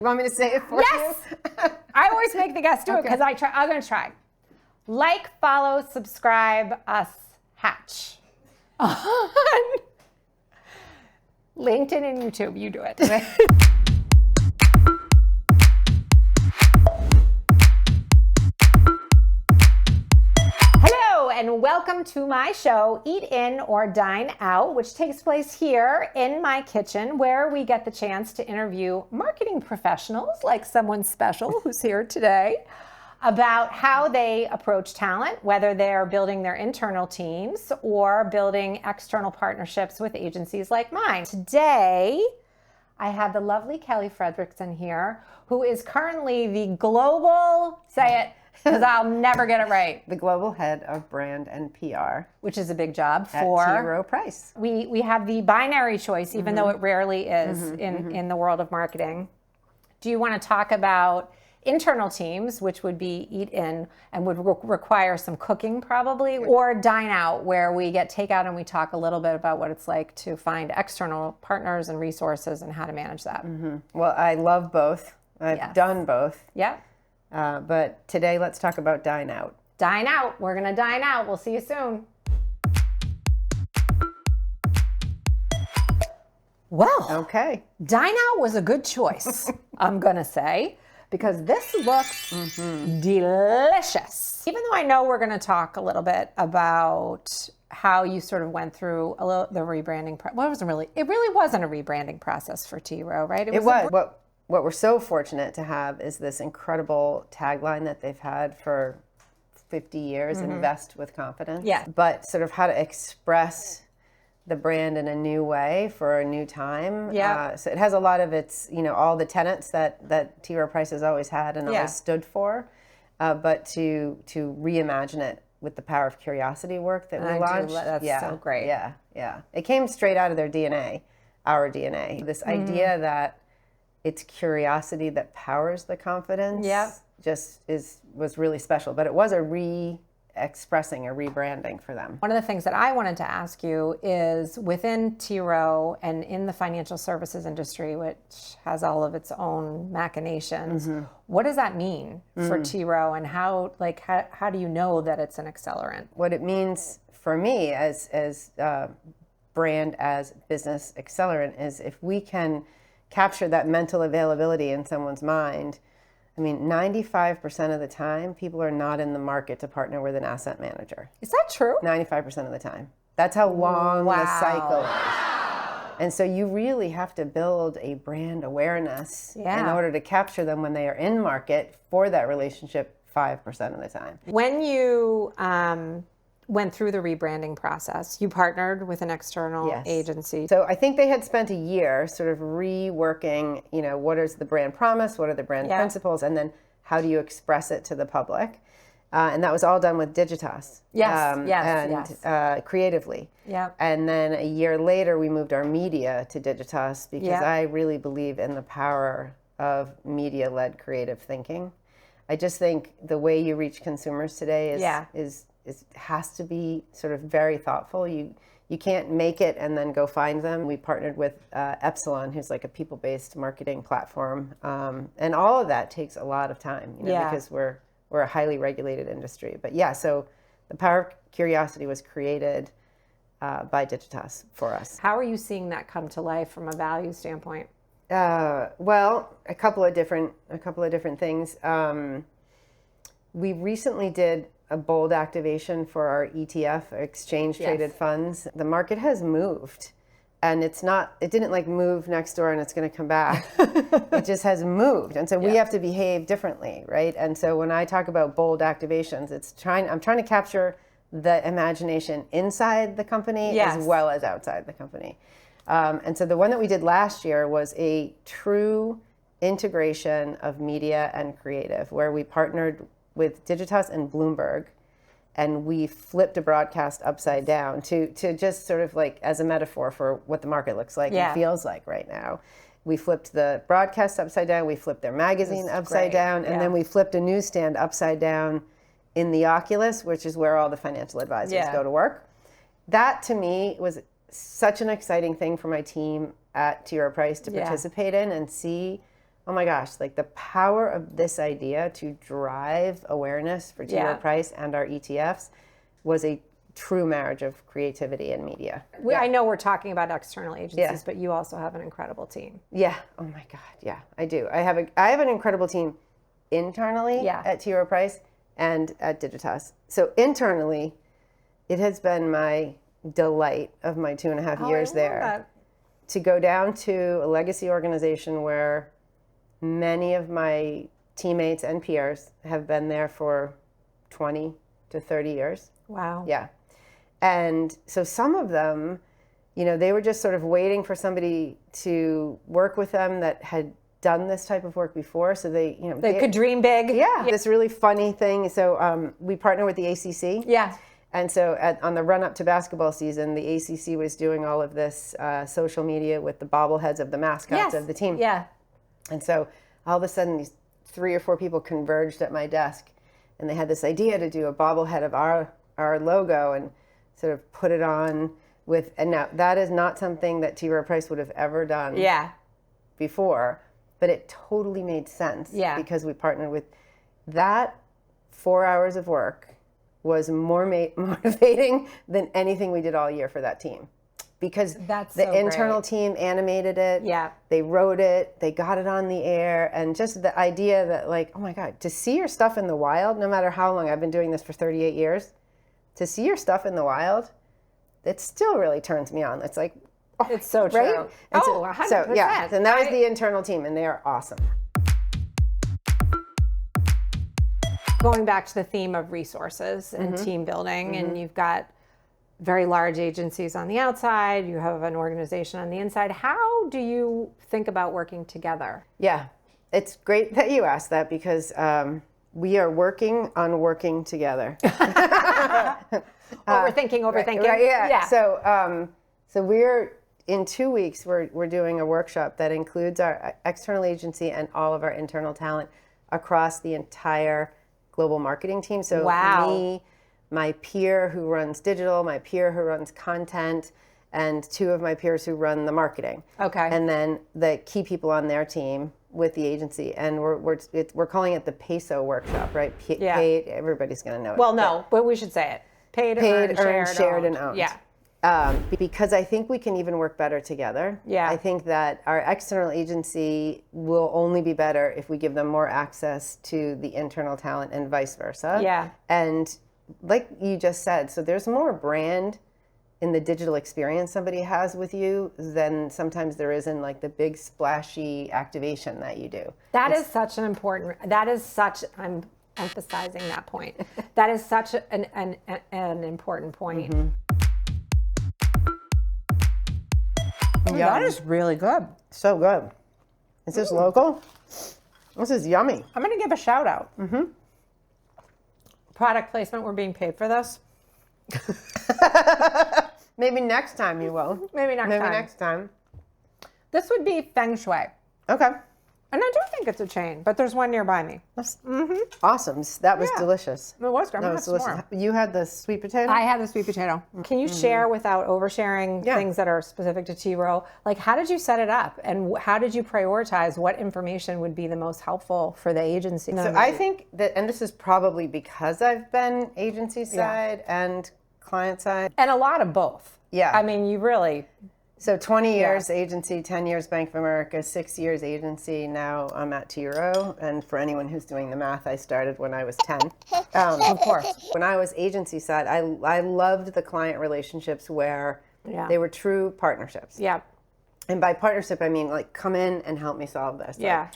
You want me to say it for Yes! you? I always make the guests do it because I'm going to try. Like, follow, subscribe us, Hatch. On LinkedIn and YouTube, you do it. Hello, and welcome to my show, Eat In or Dine Out, which takes place here in my kitchen, where we get the chance to interview marketing professionals, like someone special who's here today, about how they approach talent, whether they're building their internal teams or building external partnerships with agencies like mine. Today, I have the lovely Kelly Fredrickson here, who is currently the global, say it, because I'll never get it right, The global head of brand and PR which is a big job at for Rowe Price. We have the binary choice, even though it rarely is in the world of marketing. Do you want to talk about internal teams, which would be Eat In and would require some cooking probably, or Dine Out, where we get takeout and we talk a little bit about what it's like to find external partners and resources and how to manage that? Well, I love both. I've done both. Yeah. But today, let's talk about Dine Out. Dine Out. We're going to dine out. We'll see you soon. Well, Okay. Dine Out was a good choice, I'm going to say, because this looks delicious. Even though I know we're going to talk a little bit about how you sort of went through the rebranding. It really wasn't a rebranding process for T. Rowe, right? It was. What we're so fortunate to have is this incredible tagline that they've had for 50 years, invest with confidence. Yeah. But sort of how to express the brand in a new way for a new time. Yeah. So it has a lot of its, all the tenets that T. Rowe Price has always had and always stood for, but to reimagine it with the power of curiosity work that we launched. That's so great. Yeah. It came straight out of their DNA, our DNA. This idea that it's curiosity that powers the confidence. Yeah. Was really special, but it was a expressing a rebranding for them. One of the things that I wanted to ask you is within T. Rowe and in the financial services industry, which has all of its own machinations, what does that mean for T. Rowe, and how do you know that it's an accelerant? What it means for me as brand as business accelerant is if we can capture that mental availability in someone's mind. 95% of the time, people are not in the market to partner with an asset manager. Is that true? 95% of the time. That's how long the cycle is. And so you really have to build a brand awareness in order to capture them when they are in market for that relationship 5% of the time. When you went through the rebranding process, you partnered with an external agency. So I think they had spent a year sort of reworking, what is the brand promise, what are the brand principles, and then how do you express it to the public? And that was all done with Digitas. Creatively. Yeah. And then a year later, we moved our media to Digitas because I really believe in the power of media-led creative thinking. I just think the way you reach consumers today has to be sort of very thoughtful. You can't make it and then go find them. We partnered with Epsilon, who's like a people-based marketing platform, and all of that takes a lot of time, because we're a highly regulated industry. But so the power of curiosity was created by Digitas for us. How are you seeing that come to life from a value standpoint? Well, a couple of different things. We recently did a bold activation for our ETF, exchange traded funds. The market has moved, and it didn't move next door and it's going to come back. It just has moved. And so we have to behave differently, right? And so when I talk about bold activations, I'm trying to capture the imagination inside the company as well as outside the company. And so the one that we did last year was a true integration of media and creative, where we partnered with Digitas and Bloomberg, and we flipped a broadcast upside down to just sort of as a metaphor for what the market looks like and feels like right now. We flipped the broadcast upside down, we flipped their magazine upside down, and then we flipped a newsstand upside down in the Oculus, which is where all the financial advisors go to work. That to me was such an exciting thing for my team at T. Rowe Price to participate in and see oh my gosh, like the power of this idea to drive awareness for T. Rowe Price and our ETFs was a true marriage of creativity and media. I know we're talking about external agencies, but you also have an incredible team. Yeah. Oh my God. Yeah, I do. I have an incredible team internally at T. Rowe Price and at Digitas. So internally, it has been my delight of my 2.5 years there to go down to a legacy organization where many of my teammates and peers have been there for 20 to 30 years. Wow. Yeah. And so some of them, you know, they were just sort of waiting for somebody to work with them that had done this type of work before. So they, you know, they could dream big. Yeah. This really funny thing. So we partner with the ACC. Yeah. And so on the run up to basketball season, the ACC was doing all of this social media with the bobbleheads of the mascots of the team. Yeah. And so all of a sudden, these 3 or 4 people converged at my desk, and they had this idea to do a bobblehead of our logo and sort of put it on with. And now that is not something that T. Rowe Price would have ever done before, but it totally made sense because we partnered with that. 4 hours of work was more motivating than anything we did all year for that team. Because the internal team animated it, they wrote it, they got it on the air, and just the idea that, like, oh my God, to see your stuff in the wild, no matter how long, I've been doing this for 38 years, to see your stuff in the wild, it still really turns me on. It's like, oh, it's so true. Right? And 100%. So, yeah, and that was the internal team, and they are awesome. Going back to the theme of resources and team building, and you've got very large agencies on the outside, you have an organization on the inside. How do you think about working together? Yeah, it's great that you asked that because we are working on working together. Overthinking. Right, yeah. So we're, in 2 weeks, we're doing a workshop that includes our external agency and all of our internal talent across the entire global marketing team. So me, my peer who runs digital, my peer who runs content, and 2 of my peers who run the marketing. Okay. And then the key people on their team with the agency. And we're calling it the PESO workshop, right? Paid, everybody's going to know it. Well, no, but we should say it. Paid, earned, shared, and owned. Yeah. Because I think we can even work better together. Yeah. I think that our external agency will only be better if we give them more access to the internal talent and vice versa. Yeah. And like you just said, so there's more brand in the digital experience somebody has with you than sometimes there is in like the big splashy activation that you do. I'm emphasizing that point. That is such an important point. That is really good. So good. Is this local? This is yummy. I'm going to give a shout out. Product placement, we're being paid for this. Maybe next time you will. Maybe next time. This would be Feng Shui. Okay. And I do think it's a chain, but there's one nearby me. That's awesome. That was delicious. It was good. That was delicious. More. You had the sweet potato? I had the sweet potato. Can you share, without oversharing, things that are specific to T. Rowe? Like, how did you set it up? And how did you prioritize what information would be the most helpful for the agency? So I think that, and this is probably because I've been agency side and client side. And a lot of both. Yeah. I mean, you really... So 20 years agency, 10 years Bank of America, 6 years agency. Now I'm at T. Rowe. And for anyone who's doing the math, I started when I was 10. Of course. When I was agency side, I loved the client relationships where they were true partnerships. Yeah. And by partnership, I mean like come in and help me solve this. Yeah.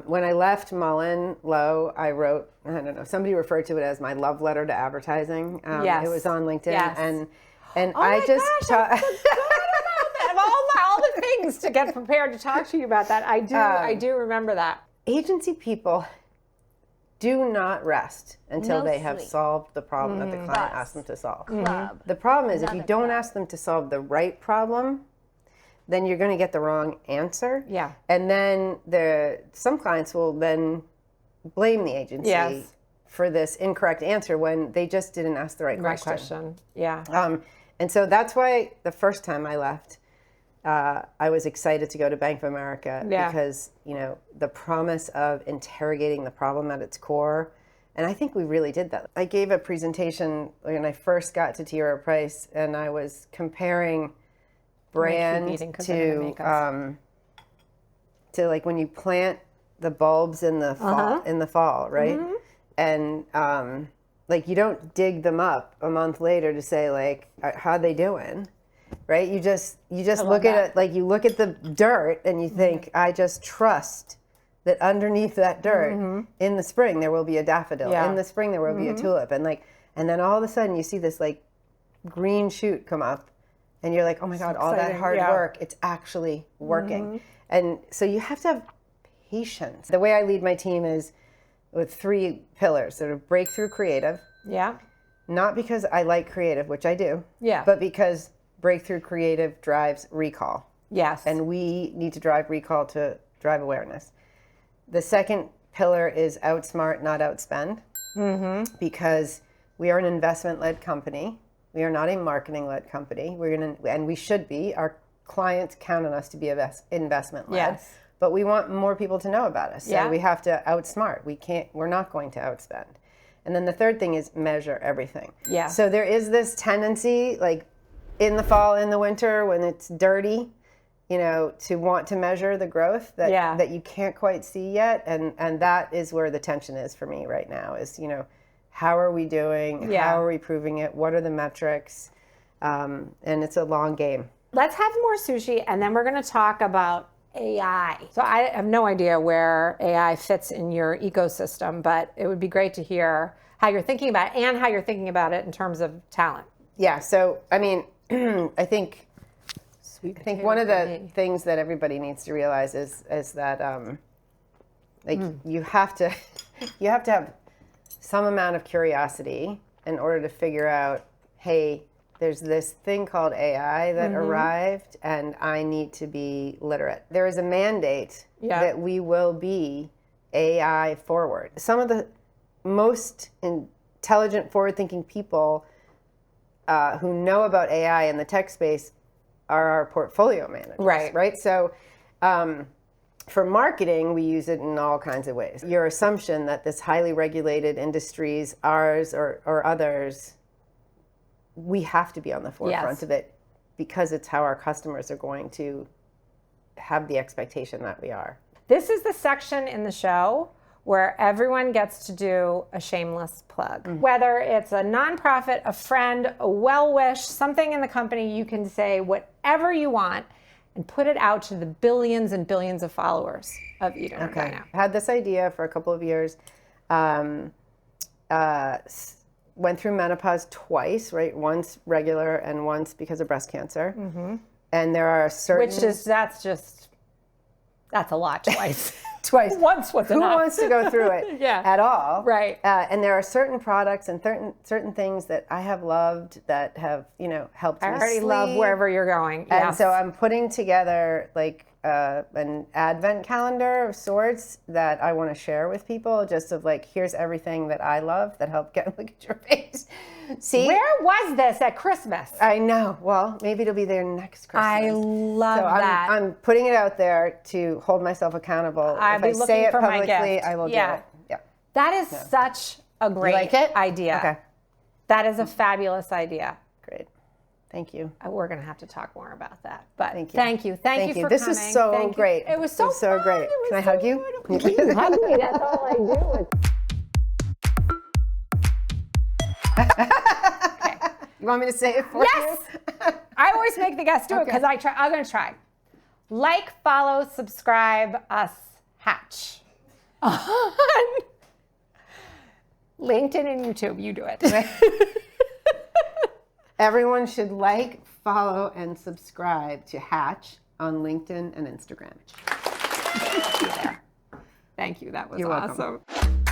When I left Mullen Lowe, I wrote, I don't know, somebody referred to it as my love letter to advertising. It was on LinkedIn. Yes. And Oh I my just... gosh, I forgot about that. Of all the things to get prepared to talk to you about that, I do remember that. Agency people do not rest until they have solved the problem that the client asked them to solve. The problem is if you don't ask them to solve the right problem, then you're going to get the wrong answer. Yeah. And then some clients will then blame the agency for this incorrect answer when they just didn't ask the right question. Yeah. And so that's why the first time I left, I was excited to go to Bank of America because, the promise of interrogating the problem at its core. And I think we really did that. I gave a presentation when I first got to Rowe Price, and I was comparing brand to like when you plant the bulbs in the fall, right? And like you don't dig them up a month later to say like, how they doing? Right? You just look at it, like you look at the dirt and you think, I just trust that underneath that dirt in the spring there will be a daffodil. In the spring there will be a tulip. And then all of a sudden you see this like green shoot come up and you're like, oh my God, all that hard work, it's actually working. And so you have to have patience. The way I lead my team is with 3 pillars. Sort of breakthrough creative. Yeah. Not because I like creative, which I do. Yeah. But because breakthrough creative drives recall. Yes. And we need to drive recall to drive awareness. The second pillar is outsmart, not outspend. Because we are an investment-led company. We are not a marketing-led company. And we should be. Our clients count on us to be investment-led. Yes. But we want more people to know about us. So we have to outsmart. We're not going to outspend. And then the third thing is measure everything. Yeah. So there is this tendency, like in the fall, in the winter, when it's dirty, to want to measure the growth that you can't quite see yet. And that is where the tension is for me right now is, how are we doing? Yeah. How are we proving it? What are the metrics? And it's a long game. Let's have more sushi, and then we're going to talk about AI. So I have no idea where AI fits in your ecosystem, but it would be great to hear how you're thinking about it and how you're thinking about it in terms of talent. Yeah. So, I mean, I think one of the things that everybody needs to realize is that you have to have some amount of curiosity in order to figure out, hey, there's this thing called AI that arrived, and I need to be literate. There is a mandate that we will be AI forward. Some of the most intelligent, forward-thinking people who know about AI in the tech space are our portfolio managers. Right? So for marketing, we use it in all kinds of ways. Your assumption that this highly regulated industries, ours or others, we have to be on the forefront of it because it's how our customers are going to have the expectation that we are. This is the section in the show where everyone gets to do a shameless plug. Whether it's a nonprofit, a friend, a well-wish, something in the company, you can say whatever you want and put it out to the billions and billions of followers of Eat In or Dine Out. I had this idea for a couple of years. Went through menopause twice, right? Once regular and once because of breast cancer. And there are certain... That's a lot twice. Twice. Once was enough. Who wants to go through it at all? Right. And there are certain products and certain things that I have loved that have, helped me sleep. I already love wherever you're going. And so I'm putting together like an advent calendar of sorts that I want to share with people, just of like, here's everything that I love that helped look at your face. See? Where was this at Christmas? I know. Well, maybe it'll be there next Christmas. I love that. I'm putting it out there to hold myself accountable. If I say it publicly, I will do it. Yeah. That is such a great idea. Okay. That is a fabulous idea. Great. Thank you. We're going to have to talk more about that. But thank you. Thank you for coming. This is so great. It was so fun. Great. Can I hug you? You can hug me. That's all I do. Okay. You want me to say it for you? Yes. I always make the guests do it because I'm going to try. Like, follow, subscribe us, Hatch. On LinkedIn and YouTube. You do it. Everyone should like, follow, and subscribe to Hatch on LinkedIn and Instagram. Thank you. That was You're awesome. Welcome.